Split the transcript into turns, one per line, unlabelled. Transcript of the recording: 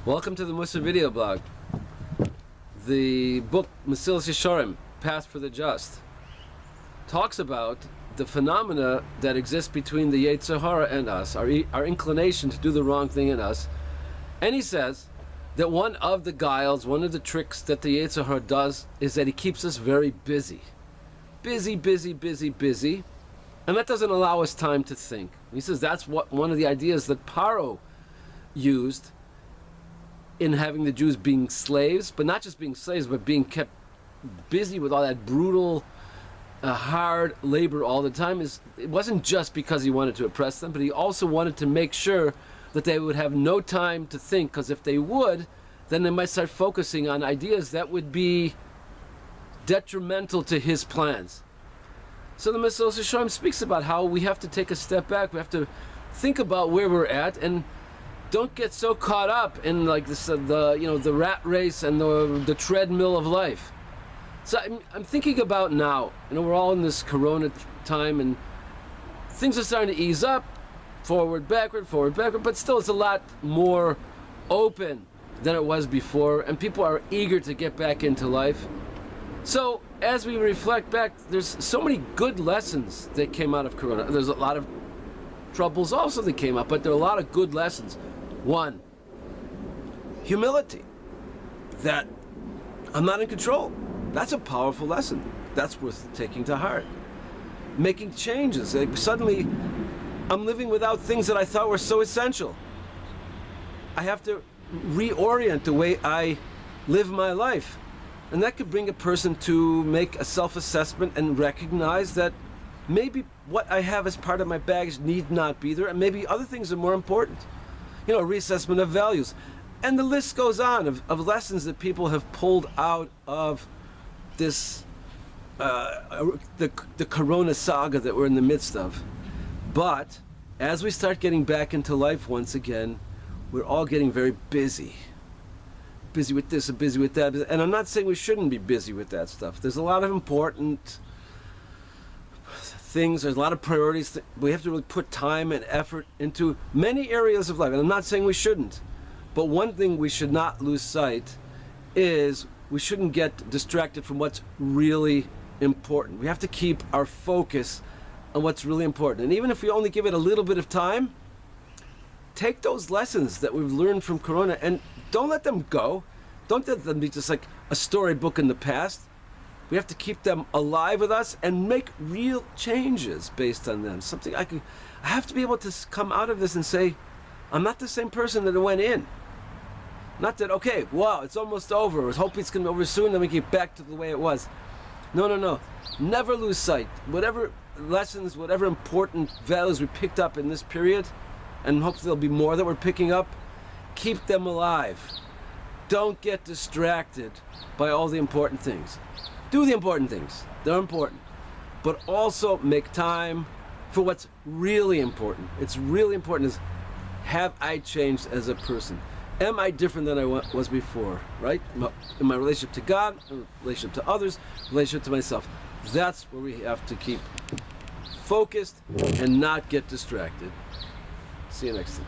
Welcome to the Mussar video blog. The book Mesilas Yesharim, Path for the Just, talks about the phenomena that exist between the Yetzer Hara and us, our inclination to do the wrong thing in us. And he says that one of the guiles, one of the tricks that the Yetzer Hara does is that he keeps us very busy. Busy, busy, busy, busy. And that doesn't allow us time to think. He says that's what one of the ideas that Paro used in having the Jews being slaves, but not just being slaves, but being kept busy with all that brutal, hard labor all the time. It wasn't just because he wanted to oppress them, but he also wanted to make sure that they would have no time to think, because if they would, then they might start focusing on ideas that would be detrimental to his plans. So the Mesilas Yesharim speaks about how we have to take a step back, we have to think about where we're at, and don't get so caught up in like this, the rat race and the treadmill of life. So I'm thinking about now, we're all in this Corona time and things are starting to ease up, forward, backward, but still it's a lot more open than it was before, and people are eager to get back into life. So as we reflect back, there's so many good lessons that came out of Corona. There's a lot of troubles also that came up, but there are a lot of good lessons. One, humility, that I'm not in control. That's a powerful lesson. That's worth taking to heart. Making changes. Like suddenly, I'm living without things that I thought were so essential. I have to reorient the way I live my life. And that could bring a person to make a self-assessment and recognize that maybe what I have as part of my baggage need not be there, and maybe other things are more important. Reassessment of values. And the list goes on of lessons that people have pulled out of this, the Corona saga that we're in the midst of. But as we start getting back into life once again, we're all getting very busy. Busy with this and busy with that. And I'm not saying we shouldn't be busy with that stuff. There's a lot of important things, there's a lot of priorities. We have to really put time and effort into many areas of life. And I'm not saying we shouldn't. But one thing we should not lose sight is we shouldn't get distracted from what's really important. We have to keep our focus on what's really important. And even if we only give it a little bit of time, take those lessons that we've learned from Corona and don't let them go. Don't let them be just like a storybook in the past. We have to keep them alive with us and make real changes based on them. Something I have to be able to come out of this and say, I'm not the same person that I went in. Not that, okay, wow, it's almost over. I hope it's going to be over soon, then we get back to the way it was. No. Never lose sight. Whatever lessons, whatever important values we picked up in this period, and hopefully there'll be more that we're picking up, keep them alive. Don't get distracted by all the important things. Do the important things. They're important. But also make time for what's really important. It's really important is, have I changed as a person? Am I different than I was before, right? In my relationship to God, in relationship to others, relationship to myself. That's where we have to keep focused and not get distracted. See you next time.